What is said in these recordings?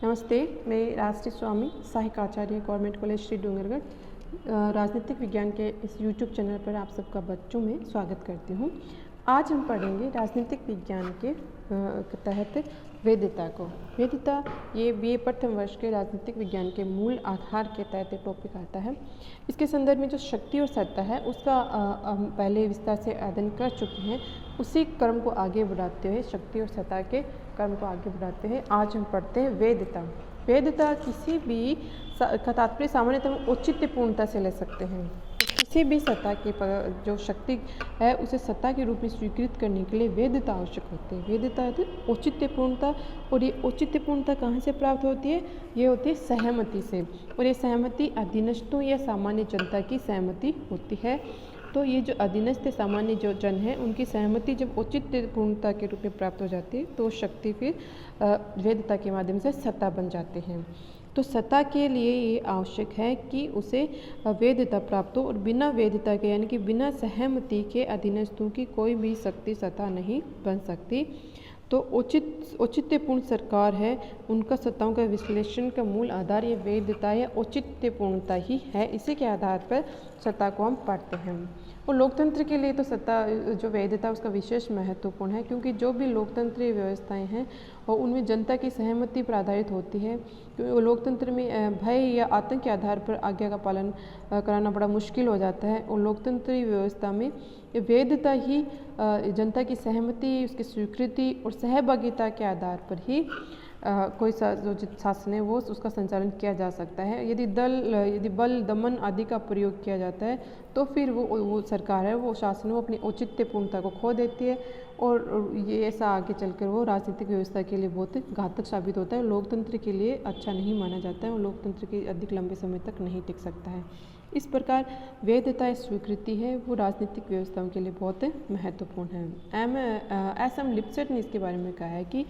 नमस्ते, मैं राष्ट्रीय स्वामी सहायक आचार्य गवर्नमेंट कॉलेज श्री डूंगरगढ़ राजनीतिक विज्ञान के इस यूट्यूब चैनल पर आप सबका बच्चों में स्वागत करती हूँ। आज हम पढ़ेंगे राजनीतिक विज्ञान के तहत वैधता को। वैधता ये BA प्रथम वर्ष के राजनीतिक विज्ञान के मूल आधार के तहत टॉपिक आता है। इसके संदर्भ में जो शक्ति और सत्ता है उसका हम पहले विस्तार से अध्ययन कर चुके हैं। उसी क्रम को आगे बढ़ाते हुए शक्ति और सत्ता के क्रम को आगे बढ़ाते हैं आज हम पढ़ते हैं वैधता। वैधता किसी भी तात्पर्य सामान्यतः हम औचित्यपूर्णता से ले सकते हैं। किसी भी सत्ता की जो शक्ति है उसे सत्ता के रूप में स्वीकृत करने के लिए वैधता आवश्यक होती है। वैधता औचित्यपूर्णता, और ये औचित्यपूर्णता कहाँ से प्राप्त होती है? ये होती है सहमति से, और ये सहमति अधीनस्थों या सामान्य जनता की सहमति होती है। तो ये जो अधीनस्थ सामान्य जो जन है उनकी सहमति जब औचित्यपूर्णता के रूप में प्राप्त हो जाती है तो शक्ति फिर वैधता के माध्यम से सत्ता बन जाते हैं। तो सत्ता के लिए ये आवश्यक है कि उसे वैधता प्राप्त हो, और बिना वैधता के यानी कि बिना सहमति के अधीनस्थों की कोई भी शक्ति सत्ता नहीं बन सकती। तो औचित्यपूर्ण सरकार है, उनका सत्ताओं का विश्लेषण का मूल आधार ये वैधता या औचित्यपूर्णता ही है। इसी के आधार पर सत्ता को हम पढ़ते हैं। और लोकतंत्र के लिए तो सत्ता जो वैधता उसका विशेष महत्वपूर्ण है, क्योंकि जो भी लोकतंत्रीय व्यवस्थाएं हैं और उनमें जनता की सहमति पर आधारित होती है। क्योंकि लोकतंत्र में भय या आतंक के आधार पर आज्ञा का पालन कराना बड़ा मुश्किल हो जाता है, और लोकतंत्रीय व्यवस्था में वैधता ही जनता की सहमति, उसकी स्वीकृति और सहभागिता के आधार पर ही कोई जो शासन है वो उसका संचालन किया जा सकता है। यदि बल दमन आदि का प्रयोग किया जाता है तो फिर वो सरकार है, वो शासन वो अपनी औचित्यपूर्णता को खो देती है, और ये ऐसा आगे चलकर वो राजनीतिक व्यवस्था के लिए बहुत घातक साबित होता है। लोकतंत्र के लिए अच्छा नहीं माना जाता है, और लोकतंत्र के अधिक लंबे समय तक नहीं टिक सकता है। इस प्रकार वैधता स्वीकृति है वो राजनीतिक व्यवस्थाओं के लिए बहुत महत्वपूर्ण है। एम लिप्सेट ने इसके बारे में कहा है कि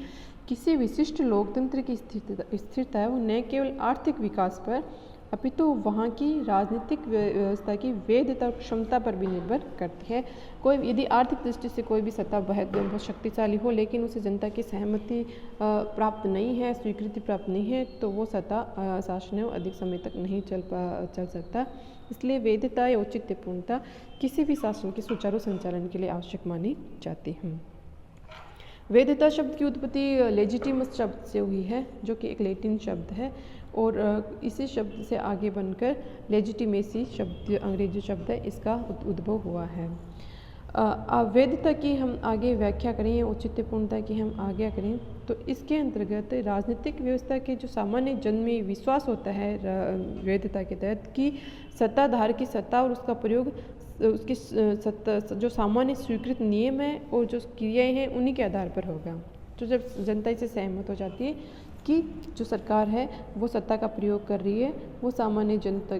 किसी विशिष्ट लोकतंत्र की स्थिरता है वो न केवल आर्थिक विकास पर अपितु वहाँ की राजनीतिक व्यवस्था की वैधता और क्षमता पर भी निर्भर करती है। यदि आर्थिक दृष्टि से कोई भी सत्ता बहुत शक्तिशाली हो लेकिन उसे जनता की सहमति प्राप्त नहीं है, स्वीकृति प्राप्त नहीं है, तो वो सत्ता शासन अधिक समय तक नहीं चल सकता। इसलिए वैधता या औचित्यपूर्णता किसी भी शासन के सुचारू संचालन के लिए आवश्यक मानी जाती है। वैधता शब्द की उत्पत्ति लेजिटिमस शब्द से हुई है, जो कि एक लैटिन शब्द है, और इसी शब्द से आगे बनकर लेजिटिमेसी शब्द अंग्रेजी शब्द है, इसका उद्भव हुआ है। वैधता की हम आगे व्याख्या करें, औचित्यपूर्णता की हम आगे करें, तो इसके अंतर्गत राजनीतिक व्यवस्था के जो सामान्य जन में विश्वास होता है वैधता के तहत कि सत्ताधार की सत्ता और उसका प्रयोग उसकी जो सामान्य स्वीकृत नियम है और जो क्रियाएं हैं उन्हीं के आधार पर होगा। तो जब जनता इससे सहमत हो जाती है कि जो सरकार है वो सत्ता का प्रयोग कर रही है, वो सामान्य जनता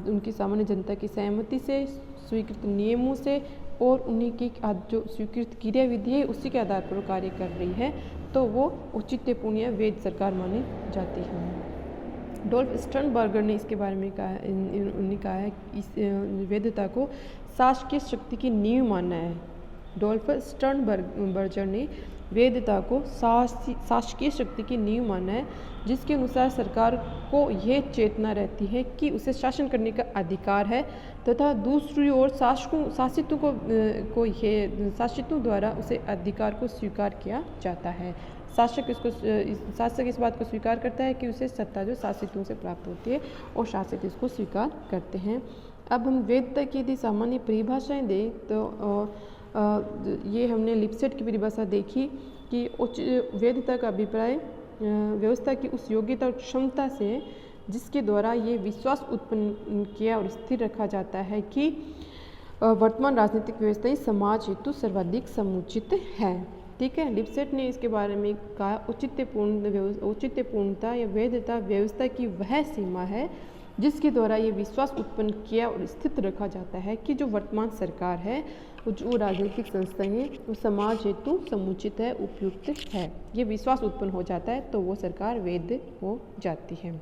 उनकी सामान्य जनता की सहमति से, स्वीकृत नियमों से और उन्हीं की जो स्वीकृत क्रिया विधि है उसी के आधार पर वो कार्य कर रही है, तो वो औचित्यपूर्ण या वैध सरकार मानी जाती है। डोल्फ स्टर्नबर्गर ने इसके बारे में कहा, उन्होंने कहा है कि इस वैधता को शासकीय शक्ति की नींव मानना है। डोल्फ स्टर्नबर्गर ने वैधता को शासकीय शक्ति की नींव माना है, जिसके अनुसार सरकार को यह चेतना रहती है कि उसे शासन करने का अधिकार है, तथा दूसरी ओर शासितों द्वारा उसे अधिकार को स्वीकार किया जाता है। शासक इस बात को स्वीकार करता है कि उसे सत्ता जो शासितों से प्राप्त होती है, और शासित इसको स्वीकार करते हैं। अब हम वैधता की यदि सामान्य परिभाषाएं दें तो ये हमने लिप्सेट की परिभाषा देखी कि वैधता का अभिप्राय व्यवस्था की उस योग्यता और क्षमता से जिसके द्वारा ये विश्वास उत्पन्न किया और स्थिर रखा जाता है कि वर्तमान राजनीतिक व्यवस्था समाज हेतु सर्वाधिक समुचित है। ठीक है, लिप्सेट ने इसके बारे में कहा औचित्यपूर्णता या वैधता व्यवस्था की वह सीमा है जिसके द्वारा ये विश्वास उत्पन्न किया और स्थित रखा जाता है कि जो वर्तमान सरकार है, जो राजनीतिक संस्थाएं हैं, वो समाज हेतु समुचित है, उपयुक्त है। ये विश्वास उत्पन्न हो जाता है तो वो सरकार वैध हो जाती है।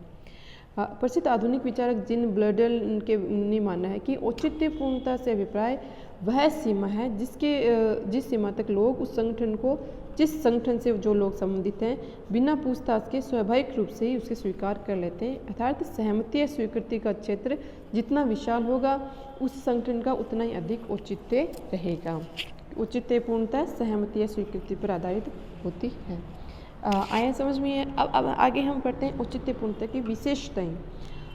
प्रसिद्ध आधुनिक विचारक जिन ब्लडल ने माना है कि औचित्यपूर्णता से अभिप्राय वह सीमा है जिस सीमा तक लोग उस संगठन को जिस संगठन से जो लोग संबंधित हैं बिना पूछताछ के स्वाभाविक रूप से ही उसे स्वीकार कर लेते हैं। अर्थात सहमति या स्वीकृति का क्षेत्र जितना विशाल होगा उस संगठन का उतना ही अधिक औचित्य रहेगा। औचित्यपूर्णता सहमति या स्वीकृति पर आधारित होती है। आया समझ में। अब आगे हम पढ़ते हैं औचित्यपूर्णता की विशेषताएं।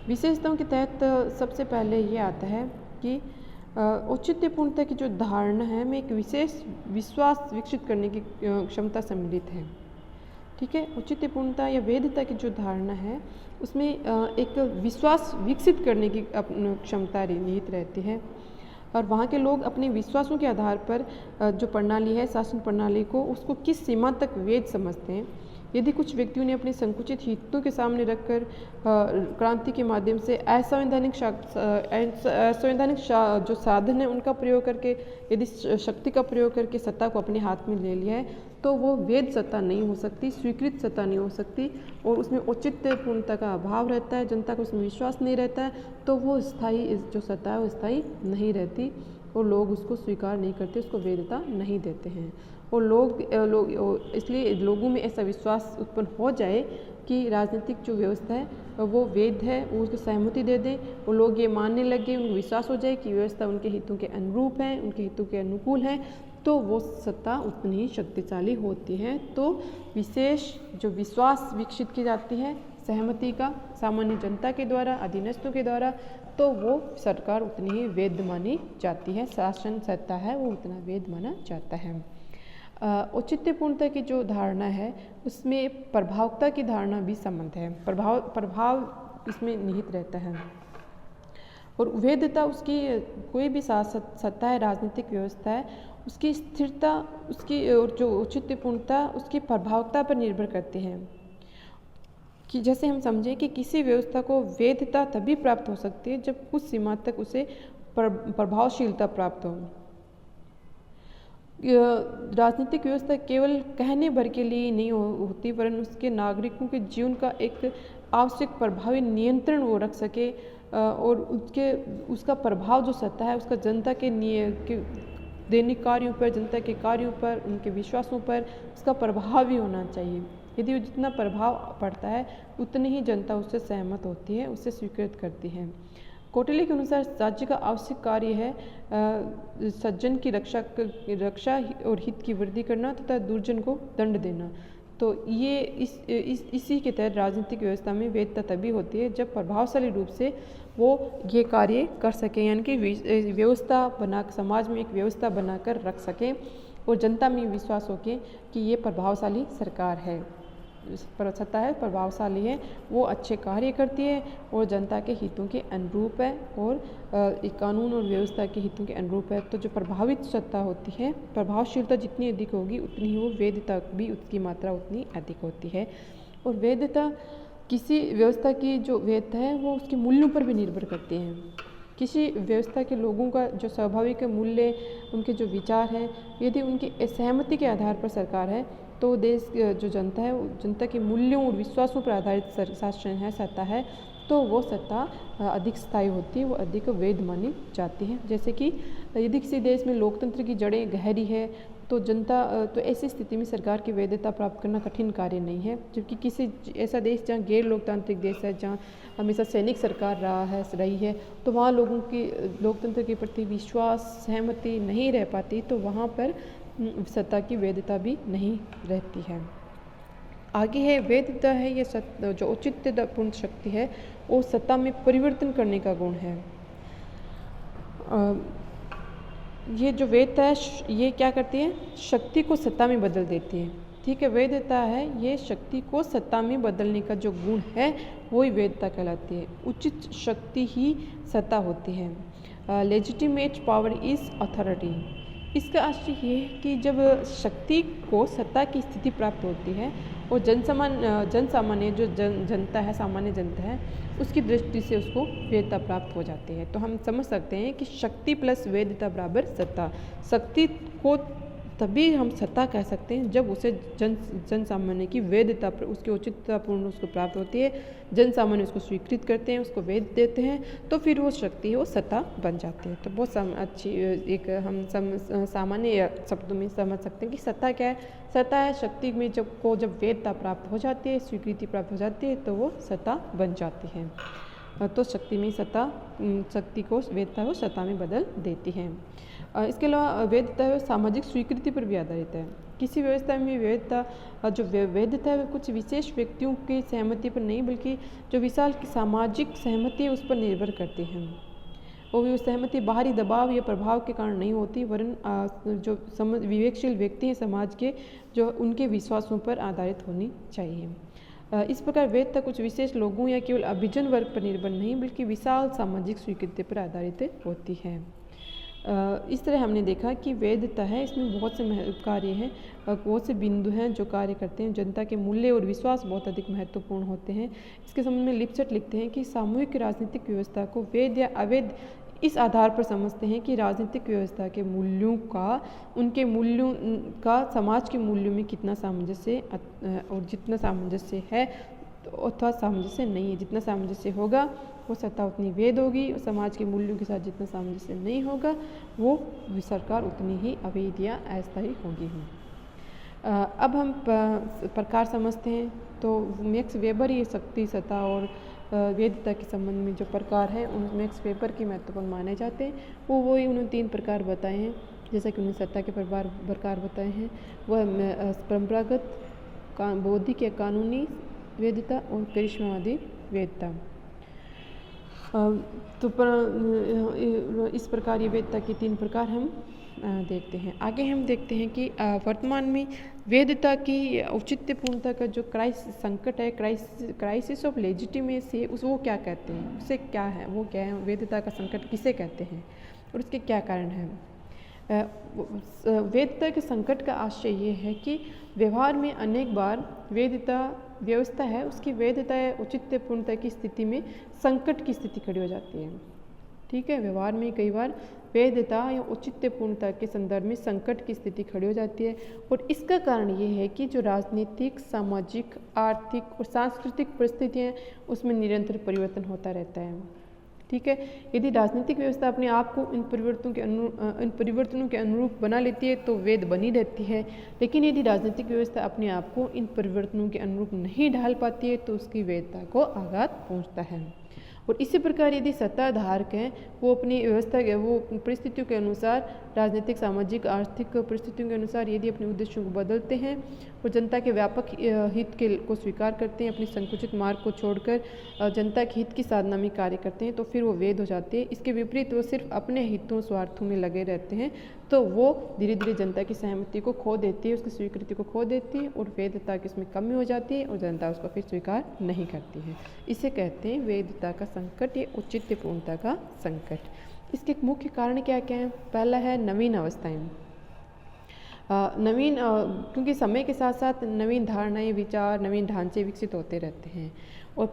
विशेषताओं के तहत सबसे पहले ये आता है कि औचित्यपूर्णता की जो धारणा है में एक विशेष विश्वास विकसित करने की क्षमता सम्मिलित है। ठीक है, औचित्यपूर्णता या वैधता की जो धारणा है उसमें एक विश्वास विकसित करने की क्षमता निहित रहती है और वहाँ के लोग अपने विश्वासों के आधार पर जो प्रणाली है शासन प्रणाली को उसको किस सीमा तक वैध समझते हैं। यदि कुछ व्यक्तियों ने अपने संकुचित हितों के सामने रखकर क्रांति के माध्यम से असंवैधानिक जो साधन है उनका प्रयोग करके यदि शक्ति का प्रयोग करके सत्ता को अपने हाथ में ले लिया है तो वो वैध सत्ता नहीं हो सकती, स्वीकृत सत्ता नहीं हो सकती और उसमें औचित्यपूर्णता का अभाव रहता है, जनता को उसमें विश्वास नहीं रहता है तो वो स्थायी जो सत्ता है वो स्थायी नहीं रहती और लोग उसको स्वीकार नहीं करते, उसको वैधता नहीं देते हैं। और लोग इसलिए लोगों में ऐसा विश्वास उत्पन्न हो जाए कि राजनीतिक जो व्यवस्था है वो वैध है, वो उसको सहमति दे दें और लोग ये मानने लगे, उनको विश्वास हो जाए कि व्यवस्था उनके हितों के अनुरूप है, उनके हितों के अनुकूल है, तो वो सत्ता उतनी ही शक्तिशाली होती है। तो विशेष जो विश्वास विकसित की जाती है सहमति का सामान्य जनता के द्वारा, अधीनस्थों के द्वारा, तो वो सरकार उतनी ही वैध मानी जाती है, शासन सत्ता है वो उतना वैध माना जाता है। औचित्यपूर्णता की जो धारणा है उसमें प्रभावकता की धारणा भी संबंध है, प्रभाव इसमें निहित रहता है और वैधता उसकी कोई भी सत्ता है, राजनीतिक व्यवस्था है, उसकी स्थिरता उसकी और जो औचित्यपूर्णता उसकी प्रभावकता पर निर्भर करती है। कि जैसे हम समझें कि किसी व्यवस्था को वैधता तभी प्राप्त हो सकती है जब कुछ सीमा तक उसे प्रभावशीलता प्राप्त हो। राजनीतिक व्यवस्था केवल कहने भर के लिए नहीं होती वरन उसके नागरिकों के जीवन का एक आवश्यक प्रभावी नियंत्रण वो रख सके और उसका प्रभाव जो सत्ता है उसका जनता के दैनिक कार्यों पर, जनता के कार्यों पर, उनके विश्वासों पर उसका प्रभाव भी होना चाहिए। यदि वो जितना प्रभाव पड़ता है उतनी ही जनता उससे सहमत होती है, उससे स्वीकृत करती है। कौटिल्य के अनुसार राज्य का आवश्यक कार्य है सज्जन की रक्षा और हित की वृद्धि करना तथा दुर्जन को दंड देना। तो ये इसी के तहत राजनीतिक व्यवस्था में वैधता तभी होती है जब प्रभावशाली रूप से वो ये कार्य कर सकें, यानी कि व्यवस्था बना समाज में एक व्यवस्था बनाकर रख सकें और जनता में विश्वास हो के कि ये प्रभावशाली सरकार है, सत्ता है, प्रभावशाली है, वो अच्छे कार्य करती है और जनता के हितों के अनुरूप है और कानून और व्यवस्था के हितों के अनुरूप है। तो जो प्रभावित सत्ता होती है, प्रभावशीलता जितनी अधिक होगी उतनी ही वो वैधता भी उसकी मात्रा उतनी अधिक होती है। और वैधता किसी व्यवस्था की जो वैधता है वो उसके मूल्यों पर भी निर्भर करती है। किसी व्यवस्था के लोगों का जो स्वाभाविक मूल्य, उनके जो विचार हैं, यदि उनकी असहमति के आधार पर सरकार है तो देश जो जनता है जनता के मूल्यों और विश्वासों पर आधारित शासन है, सत्ता है, तो वो सत्ता अधिक स्थायी होती है, वो अधिक वैध मानी जाती है। जैसे कि यदि किसी देश में लोकतंत्र की जड़ें गहरी है तो तो ऐसी स्थिति में सरकार की वैधता प्राप्त करना कठिन कार्य नहीं है। जबकि किसी ऐसा देश जहाँ गैर लोकतांत्रिक देश है, जहाँ हमेशा सैनिक सरकार रही है, तो वहाँ लोगों की लोकतंत्र के प्रति विश्वास, सहमति नहीं रह पाती, तो वहाँ पर सत्ता की वैधता भी नहीं रहती है। आगे है वैधता है ये जो औचित्यपूर्ण शक्ति है वो सत्ता में परिवर्तन करने का गुण है। ये जो वैधता है ये क्या करती है, शक्ति को सत्ता में बदल देती है। ठीक है, वैधता है ये शक्ति को सत्ता में बदलने का जो गुण है वही वैधता कहलाती है। उचित शक्ति ही सत्ता होती है। Legitimate power is authority. इसका आशय ये है कि जब शक्ति को सत्ता की स्थिति प्राप्त होती है और जनसामान्य जो जनता है, सामान्य जनता है, उसकी दृष्टि से उसको वैधता प्राप्त हो जाती है। तो हम समझ सकते हैं कि शक्ति प्लस वैधता बराबर सत्ता। शक्ति को तभी हम सत्ता कह सकते हैं जब उसे जन सामान्य की वैधता पर उसकी औचित्यतापूर्ण उसको प्राप्त होती है, जन सामान्य उसको स्वीकृत करते हैं, उसको वैध देते हैं, तो फिर वो शक्ति है वो सत्ता बन जाती है। तो बहुत अच्छी एक हम सामान्य शब्दों में समझ सकते हैं कि सत्ता क्या है। सत्ता है शक्ति में जब वैधता प्राप्त हो जाती है, स्वीकृति प्राप्त हो जाती है, तो वो सत्ता बन जाती है। तो शक्ति में शक्ति को वैधता को सत्ता में बदल देती है। इसके अलावा वैधता सामाजिक स्वीकृति पर भी आधारित है। किसी व्यवस्था में वैधता जो वैधता है कुछ विशेष व्यक्तियों की सहमति पर नहीं बल्कि जो विशाल की सामाजिक सहमति है उस पर निर्भर करती है। और वो सहमति बाहरी दबाव या प्रभाव के कारण नहीं होती, वरन जो विवेकशील व्यक्ति हैं समाज के जो उनके विश्वासों पर आधारित होनी चाहिए। इस प्रकार वैधता कुछ विशेष लोगों या केवल अभिजन वर्ग पर निर्भर नहीं बल्कि विशाल सामाजिक स्वीकृति पर आधारित होती है। इस तरह हमने देखा कि वैधता है, इसमें बहुत से कार्य हैं, बहुत से बिंदु हैं जो कार्य करते हैं। जनता के मूल्य और विश्वास बहुत अधिक महत्वपूर्ण होते हैं। इसके संबंध में लिपसेट लिखते हैं कि सामूहिक राजनीतिक व्यवस्था को वैध या अवैध इस आधार पर समझते हैं कि राजनीतिक व्यवस्था के मूल्यों का उनके मूल्यों का समाज के मूल्यों में कितना सामंजस्य और जितना सामंजस्य है अथवा सामंजस्य नहीं है। जितना सामंजस्य होगा वो सत्ता उतनी वैध होगी, और समाज के मूल्यों के साथ जितना सामंजस्य नहीं होगा वो सरकार उतनी ही अवैध या अस्थायी होगी। अब हम प्रकार समझते हैं। तो मैक्स वेबर ये शक्ति, सत्ता और वैधता के संबंध में जो प्रकार हैं उन मैक्स वेबर के महत्वपूर्ण माने जाते हैं। वही उन्होंने 3 प्रकार बताए हैं, जैसा कि उन्होंने सत्ता के प्रकार बताए हैं। वह परंपरागत, बौद्धिक या कानूनी वैधता और करिश्मावादी वैधता। तो इस प्रकार ये वैधता के 3 प्रकार हम देखते हैं। आगे हम देखते हैं कि वर्तमान में वैधता की औचित्यपूर्णता का जो संकट है, क्राइसिस ऑफ लेजिटिमेसी, वो क्या कहते हैं, उसे क्या है, वो क्या है, वैधता का संकट किसे कहते हैं और उसके क्या कारण हैं। वैधता के संकट का आशय ये है कि व्यवहार में अनेक बार व्यवस्था है उसकी वैधता या औचित्यपूर्णता की स्थिति में संकट की स्थिति खड़ी हो जाती है। ठीक है, व्यवहार में कई बार वैधता या औचित्यपूर्णता के संदर्भ में संकट की स्थिति खड़ी हो जाती है, और इसका कारण ये है कि जो राजनीतिक, सामाजिक, आर्थिक और सांस्कृतिक परिस्थितियाँ उसमें निरंतर परिवर्तन होता रहता है। ठीक है, यदि राजनीतिक व्यवस्था अपने आप को इन परिवर्तनों के अनुरूप बना लेती है तो वैध बनी रहती है, लेकिन यदि राजनीतिक व्यवस्था अपने आप को इन परिवर्तनों के अनुरूप नहीं ढाल पाती है तो उसकी वैधता को आघात पहुंचता है। और इसी प्रकार यदि सत्ताधारक हैं वो अपनी व्यवस्था के वो परिस्थितियों के अनुसार, राजनीतिक, सामाजिक, आर्थिक परिस्थितियों के अनुसार यदि अपने उद्देश्यों को बदलते हैं और जनता के व्यापक हित को स्वीकार करते हैं, अपनी संकुचित मार्ग को छोड़कर जनता के हित की साधना में कार्य करते हैं, तो फिर वो वैध हो जाते हैं। इसके विपरीत वो सिर्फ अपने हितों, स्वार्थों में लगे रहते हैं तो वो धीरे धीरे जनता की सहमति को खो देती है, उसकी स्वीकृति को खो देती है और वैधता की उसमें कमी हो जाती है और जनता उसको फिर स्वीकार नहीं करती है। इसे कहते हैं वैधता का संकट या औचित्यपूर्णता का संकट। इसके मुख्य कारण क्या क्या हैं? पहला है नवीन अवस्थाएं। क्योंकि समय के साथ साथ नवीन धारणाएं, विचार, नवीन ढांचे विकसित होते रहते हैं और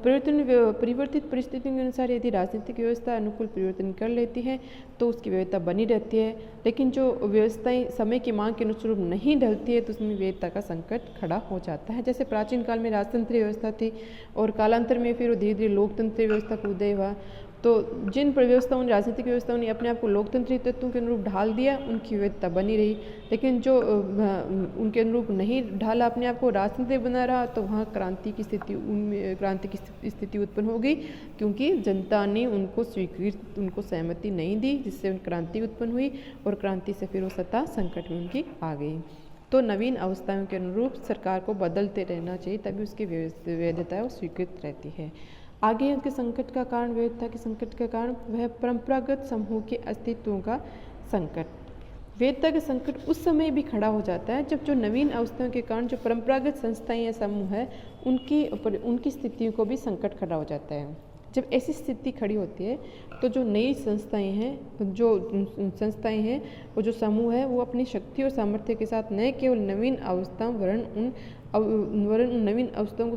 परिवर्तित परिस्थितियों के अनुसार यदि राजनीतिक व्यवस्था अनुकूल परिवर्तन कर लेती है तो उसकी वैधता बनी रहती है, लेकिन जो व्यवस्थाएं समय की मांग के अनुरूप नहीं ढलती है तो उसमें वैधता का संकट खड़ा हो जाता है। जैसे प्राचीन काल में राजतंत्रीय व्यवस्था थी और कालांतर में फिर धीरे धीरे लोकतंत्रीय व्यवस्था का उदय हुआ। तो जिन व्यवस्थाओं ने, राजनीतिक व्यवस्थाओं ने अपने आप को लोकतंत्री तत्वों के अनुरूप ढाल दिया, उनकी वैधता बनी रही, लेकिन जो उनके अनुरूप नहीं ढाला अपने आप को, राजतंत्री बना रहा, तो वहाँ क्रांति की स्थिति उत्पन्न हो गई, क्योंकि जनता ने उनको उनको सहमति नहीं दी, जिससे क्रांति उत्पन्न हुई और क्रांति से फिर वो सत्ता संकट में उनकी आ गई। तो नवीन अवस्थाओं के अनुरूप सरकार को बदलते रहना चाहिए, तभी उसकी वैधता स्वीकृत रहती है। आगे उनके संकट का कारण, वैधता के संकट का कारण, वह परंपरागत समूह के अस्तित्व का संकट। वैधता का संकट उस समय भी खड़ा हो जाता है जब जो नवीन अवस्थाओं के कारण जो परंपरागत संस्थाएं या समूह है उनकी स्थितियों को भी संकट खड़ा हो जाता है। जब ऐसी स्थिति खड़ी होती है तो जो नई संस्थाएं हैं, वो जो समूह है, वो अपनी शक्ति और सामर्थ्य के साथ न केवल नवीन अवस्थाओं वरन उन नवीन अवस्थाओं को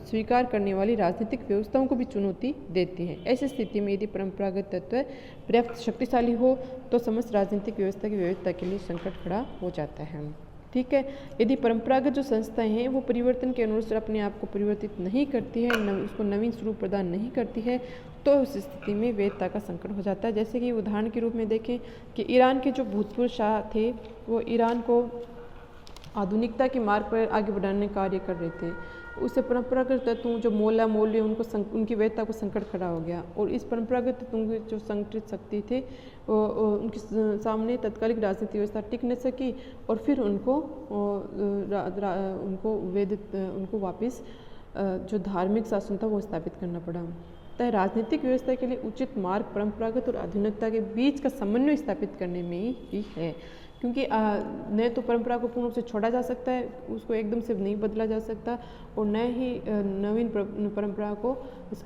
स्वीकार करने वाली राजनीतिक व्यवस्थाओं को भी चुनौती देती हैं। ऐसी स्थिति में यदि परंपरागत तत्व पर्याप्त शक्तिशाली हो तो समस्त राजनीतिक व्यवस्था की विविधता के लिए संकट खड़ा हो जाता है। ठीक है, यदि परंपरागत जो संस्थाएं हैं वो परिवर्तन के अनुसार अपने आप को परिवर्तित नहीं करती है, उसको नवीन स्वरूप प्रदान नहीं करती है, तो उस स्थिति में वैधता का संकट हो जाता है। जैसे कि उदाहरण के रूप में देखें कि ईरान के जो भूतपूर्व शाह थे वो ईरान को आधुनिकता के मार्ग पर आगे बढ़ाने का कार्य कर रहे थे। उससे परंपरागत तत्वों जो मौल्य उनकी वैधता को संकट खड़ा हो गया, और इस परंपरागत तत्वों की जो संगठित शक्ति थे उनके सामने तत्कालिक राजनीतिक व्यवस्था टिक न सकी, और फिर उनको वापस जो धार्मिक शासन था वो स्थापित करना पड़ा। तय राजनीतिक व्यवस्था के लिए उचित मार्ग परंपरागत और आधुनिकता के बीच का समन्वय स्थापित करने में ही है, क्योंकि न तो परंपरा को पूर्ण रूप से छोड़ा जा सकता है, उसको एकदम से नहीं बदला जा सकता, और न ही नवीन परंपरा को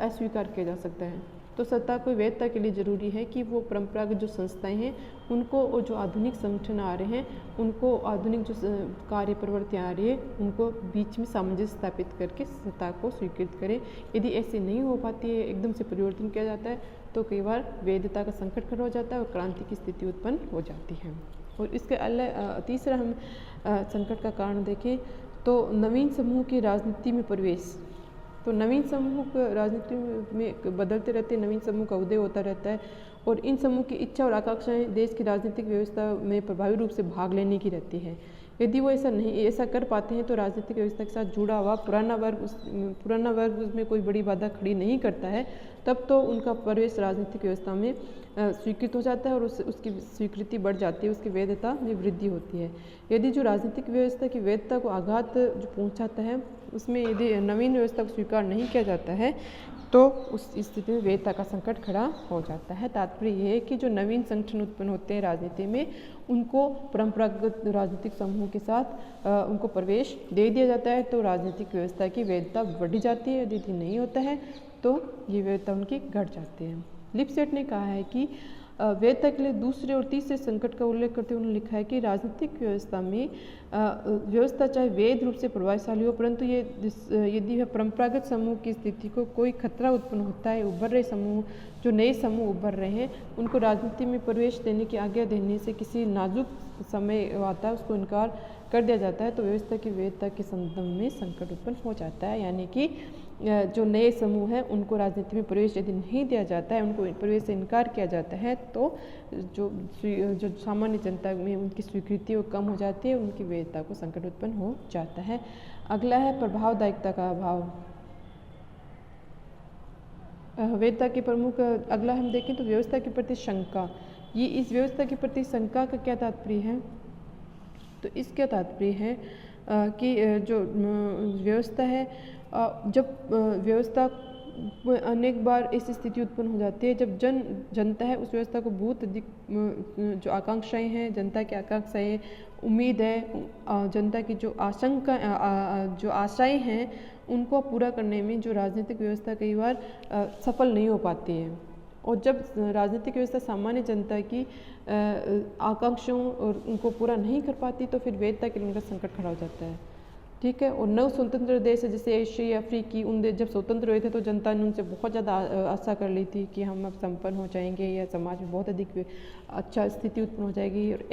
अस्वीकार किया जा सकता है। तो सत्ता को वैधता के लिए ज़रूरी है कि वो परंपरागत जो संस्थाएं हैं उनको, और जो आधुनिक संगठन आ रहे हैं उनको, आधुनिक जो कार्य प्रवृत्तियाँ आ रही है उनको बीच में सामंजस्य स्थापित करके सत्ता को स्वीकृत करें। यदि ऐसे नहीं हो पाती है, एकदम से परिवर्तन किया जाता है, तो कई बार वैधता का संकट खड़ा हो जाता है और क्रांति की स्थिति उत्पन्न हो जाती है। और इसके अलावा तीसरा हम संकट का कारण देखें तो नवीन समूह की राजनीति में प्रवेश। तो नवीन समूह राजनीति में बदलते रहते, नवीन समूह का उदय होता रहता है, और इन समूह की इच्छा और आकांक्षाएं देश की राजनीतिक व्यवस्था में प्रभावी रूप से भाग लेने की रहती है। यदि वो ऐसा कर पाते हैं तो राजनीतिक व्यवस्था के साथ जुड़ा हुआ पुराना वर्ग उसमें कोई बड़ी बाधा खड़ी नहीं करता है, तब तो उनका प्रवेश राजनीतिक व्यवस्था में स्वीकृत हो जाता है और उसकी स्वीकृति बढ़ जाती है, उसकी वैधता में वृद्धि होती है। यदि जो राजनीतिक व्यवस्था की वैधता को आघात जो पहुंचाता है, उसमें यदि नवीन व्यवस्था को स्वीकार नहीं किया जाता है तो उस स्थिति में वैधता का संकट खड़ा हो जाता है। तात्पर्य यह है कि जो नवीन संगठन उत्पन्न होते हैं राजनीति में, उनको परंपरागत राजनीतिक समूह के साथ उनको प्रवेश दे दिया जाता है, तो राजनीतिक व्यवस्था की वैधता बढ़ जाती है। यदि नहीं होता है तो ये वैधता उनकी घट जाती है। लिपसेट ने कहा है कि वैधता के लिए दूसरे और तीसरे संकट का उल्लेख करते हुए उन्होंने लिखा है कि राजनीतिक व्यवस्था में व्यवस्था चाहे वैध रूप से प्रभावशाली हो, परंतु यदि परंपरागत समूह की स्थिति को कोई खतरा उत्पन्न होता है, उभर रहे समूह, जो नए समूह उभर रहे हैं, उनको राजनीति में प्रवेश देने की आज्ञा देने से किसी नाजुक समय आता है, उसको इनकार कर दिया जाता है, तो व्यवस्था की वैधता के संदर्भ में संकट उत्पन्न हो जाता है। यानी कि जो नए समूह हैं उनको राजनीति में प्रवेश यदि नहीं दिया जाता है, उनको प्रवेश से इनकार किया जाता है, तो जो सामान्य जनता में उनकी स्वीकृति वो कम हो जाती है, उनकी वैधता को संकट उत्पन्न हो जाता है। अगला है प्रभावदायिकता का अभाव। वैधता के प्रमुख अगला हम देखें तो व्यवस्था के प्रति शंका। ये इस व्यवस्था के प्रति शंका का क्या तात्पर्य है? तो इसका तात्पर्य है कि जो व्यवस्था है, जब व्यवस्था अनेक बार ऐसी स्थिति उत्पन्न हो जाती है जब जनता है उस व्यवस्था को बहुत अधिक जो आकांक्षाएं हैं, जनता की आकांक्षाएं, उम्मीद है, जनता की जो जो आशाएं हैं, उनको पूरा करने में जो राजनीतिक व्यवस्था कई बार सफल नहीं हो पाती है। और जब राजनीतिक व्यवस्था सामान्य जनता की आकांक्षाओं और उनको पूरा नहीं कर पाती तो फिर वैधता के लिए उनका संकट खड़ा हो जाता है। ठीक है, और नव स्वतंत्र देश जैसे एशिया, अफ्रीकी, जब स्वतंत्र हुए थे तो जनता ने उनसे बहुत ज़्यादा आशा कर ली थी कि हम अब संपन्न हो जाएंगे या समाज में बहुत अधिक अच्छा स्थिति उत्पन्न हो जाएगी, और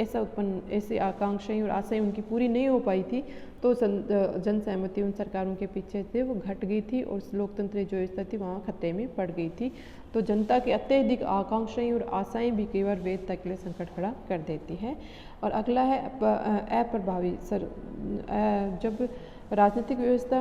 ऐसे आकांक्षाएं और आशाएं उनकी पूरी नहीं हो पाई थी, तो जन सहमति उन सरकारों के पीछे थे वो घट गई थी और लोकतंत्र जो व्यवस्था थी वहाँ खतरे में पड़ गई थी। तो जनता की अत्यधिक आकांक्षाएं और आशाएं भी कई बार वैधता के लिए संकट खड़ा कर देती है। और अगला है अप्रभावी। जब राजनीतिक व्यवस्था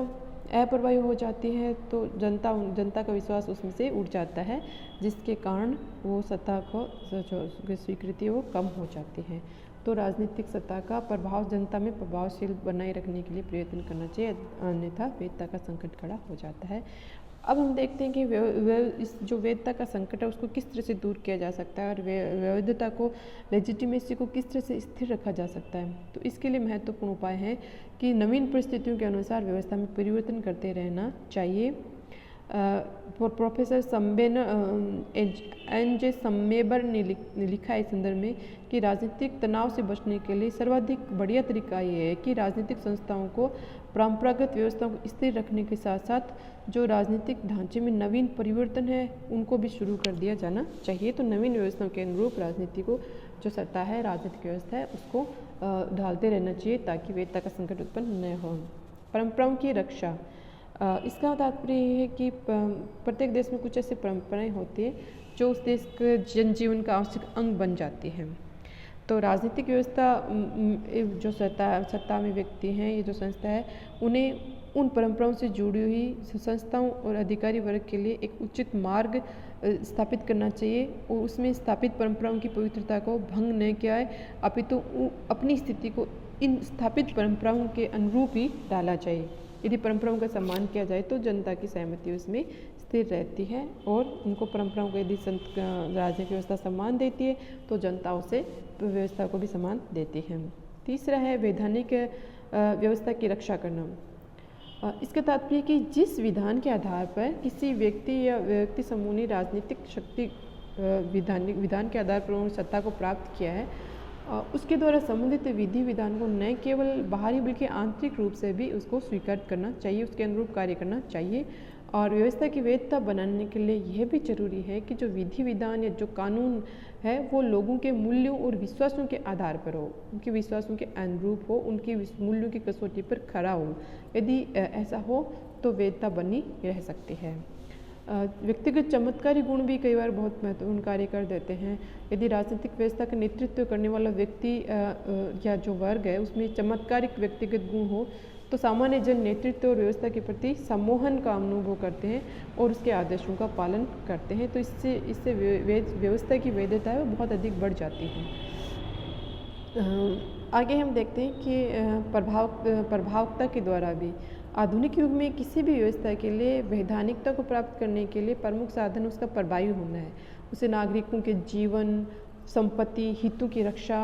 अप्रभावी हो जाती है तो जनता का विश्वास उसमें से उठ जाता है, जिसके कारण वो सत्ता को जो स्वीकृति वो कम हो जाती है। तो राजनीतिक सत्ता का प्रभाव जनता में प्रभावशील बनाए रखने के लिए प्रयत्न करना चाहिए, अन्यथा वैधता का संकट खड़ा हो जाता है। अब हम देखते हैं कि इस जो वैधता का संकट है उसको किस तरह से दूर किया जा सकता है और वैधता को, लेजिटिमेसी को किस तरह से स्थिर रखा जा सकता है। तो इसके लिए महत्वपूर्ण उपाय है कि नवीन परिस्थितियों के अनुसार व्यवस्था में परिवर्तन करते रहना चाहिए। प्रोफेसर एन जे सम्मेबर ने लिखा है इस संदर्भ में कि राजनीतिक तनाव से बचने के लिए सर्वाधिक बढ़िया तरीका ये है कि राजनीतिक संस्थाओं को परंपरागत व्यवस्थाओं को स्थिर रखने के साथ साथ जो राजनीतिक ढांचे में नवीन परिवर्तन है उनको भी शुरू कर दिया जाना चाहिए। तो नवीन व्यवस्थाओं के अनुरूप राजनीति को जो सत्ता है, राजनीतिक व्यवस्था है, उसको ढालते रहना चाहिए ताकि वेदता का संकट उत्पन्न न हो। परंपराओं की रक्षा, इसका तात्पर्य ये है कि प्रत्येक देश में कुछ ऐसी परंपराएं होती हैं जो उस देश के जनजीवन का आवश्यक अंग बन जाती हैं। तो राजनीतिक व्यवस्था जो सत्ता में व्यक्ति हैं, ये जो संस्था है, उन्हें उन परंपराओं से जुड़ी हुई संस्थाओं और अधिकारी वर्ग के लिए एक उचित मार्ग स्थापित करना चाहिए और उसमें स्थापित परंपराओं की पवित्रता को भंग न किया है, अपितु अपनी स्थिति को इन स्थापित परंपराओं के अनुरूप ही डाला चाहिए। यदि परंपराओं का सम्मान किया जाए तो जनता की सहमति उसमें स्थिर रहती है और उनको परंपराओं को यदि राजनीतिक व्यवस्था सम्मान देती है तो जनता उसे व्यवस्था को भी सम्मान देती है। तीसरा है वैधानिक व्यवस्था की रक्षा करना। इसका तात्पर्य कि जिस विधान के आधार पर किसी व्यक्ति या व्यक्ति समूह ने राजनीतिक शक्ति विधान के आधार पर उन्होंने सत्ता को प्राप्त किया है, उसके द्वारा संबंधित विधि विधान को न केवल बाहरी बल्कि आंतरिक रूप से भी उसको स्वीकार करना चाहिए, उसके अनुरूप कार्य करना चाहिए। और व्यवस्था की वैधता बनाने के लिए यह भी जरूरी है कि जो विधि विधान या जो कानून है वो लोगों के मूल्यों और विश्वासों के आधार पर हो, उनके विश्वासों के अनुरूप हो, उनके मूल्यों की कसौटी पर खरा हो। यदि ऐसा हो तो वैधता बनी रह सकती है। व्यक्तिगत चमत्कारी गुण भी कई बार बहुत महत्वपूर्ण कार्य कर देते हैं। यदि राजनीतिक व्यवस्था का नेतृत्व करने वाला व्यक्ति या जो वर्ग है उसमें चमत्कारिक व्यक्तिगत गुण हो तो सामान्य जन नेतृत्व और व्यवस्था के प्रति सम्मोहन का अनुभव करते हैं और उसके आदेशों का पालन करते हैं। तो इससे व्यवस्था की वैधता है वो बहुत अधिक बढ़ जाती है। आगे हम देखते हैं कि प्रभावकता के द्वारा भी आधुनिक युग में किसी भी व्यवस्था के लिए वैधानिकता को प्राप्त करने के लिए प्रमुख साधन उसका प्रभावी होना है। उसे नागरिकों के जीवन, संपत्ति, हितों की रक्षा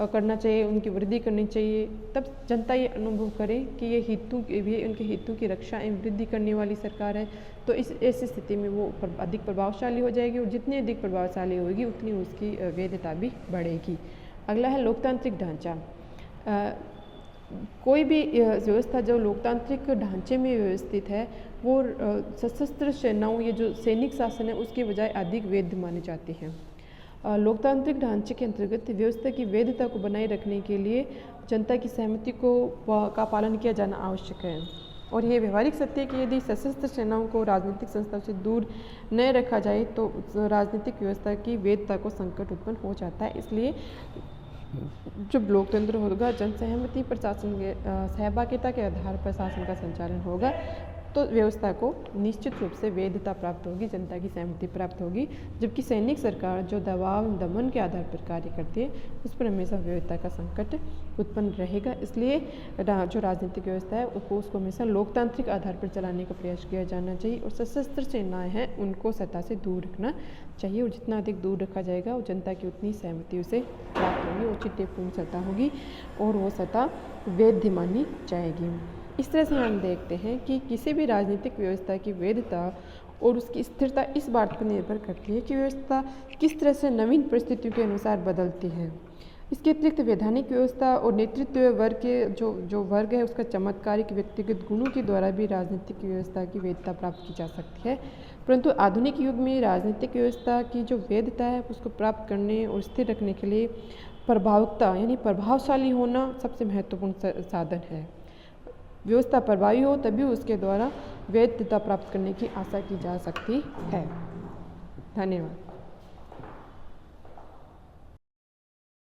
करना चाहिए, उनकी वृद्धि करनी चाहिए। तब जनता ये अनुभव करे कि ये उनके हितों की रक्षा एवं वृद्धि करने वाली सरकार है। तो इस ऐसी स्थिति में वो अधिक प्रभावशाली हो जाएगी और जितनी अधिक प्रभावशाली होगी उतनी उसकी वैधता भी बढ़ेगी। अगला है लोकतांत्रिक ढांचा। कोई भी व्यवस्था जो लोकतांत्रिक ढांचे में व्यवस्थित है वो सशस्त्र सेनाओं, ये जो सैनिक शासन है, उसके बजाय अधिक वैध मानी जाती है। लोकतांत्रिक ढांचे के अंतर्गत व्यवस्था की वैधता को बनाए रखने के लिए जनता की सहमति का पालन किया जाना आवश्यक है। और ये व्यवहारिक सत्य है कि यदि सशस्त्र सेनाओं को राजनीतिक संस्थाओं से दूर न रखा जाए तो राजनीतिक व्यवस्था की वैधता को संकट उत्पन्न हो जाता है। इसलिए जब लोकतंत्र होगा, जन सहमति प्रशासन के सहभागिता के आधार पर शासन का संचालन होगा तो व्यवस्था को निश्चित रूप से वैधता प्राप्त होगी, जनता की सहमति प्राप्त होगी। जबकि सैनिक सरकार जो दबाव दमन के आधार पर कार्य करती है उस पर हमेशा वैधता का संकट उत्पन्न रहेगा। इसलिए जो राजनीतिक व्यवस्था है उसको हमेशा लोकतांत्रिक आधार पर चलाने का प्रयास किया जाना चाहिए और सशस्त्र सेनाएं हैं उनको सत्ता से दूर रखना चाहिए। और जितना अधिक दूर रखा जाएगा वो जनता की उतनी सहमति उसे प्राप्त होगी, औचित्यपूर्ण सत्ता होगी और वो सत्ता वैध मानी जाएगी। इस तरह से हम देखते हैं कि किसी भी राजनीतिक व्यवस्था की वैधता और उसकी स्थिरता इस बात पर निर्भर करती है कि व्यवस्था किस तरह से नवीन परिस्थितियों के अनुसार बदलती है। इसके अतिरिक्त वैधानिक व्यवस्था और नेतृत्व वर्ग के जो वर्ग है उसका चमत्कारिक व्यक्तिगत गुणों के द्वारा भी राजनीतिक व्यवस्था की वैधता प्राप्त की जा सकती है। परंतु आधुनिक युग में राजनीतिक व्यवस्था की जो वैधता है उसको प्राप्त करने और स्थिर रखने के लिए प्रभावकता यानी प्रभावशाली होना सबसे महत्वपूर्ण साधन है। व्यवस्था प्रभावी हो तभी उसके द्वारा वैधता प्राप्त करने की आशा की जा सकती है। धन्यवाद।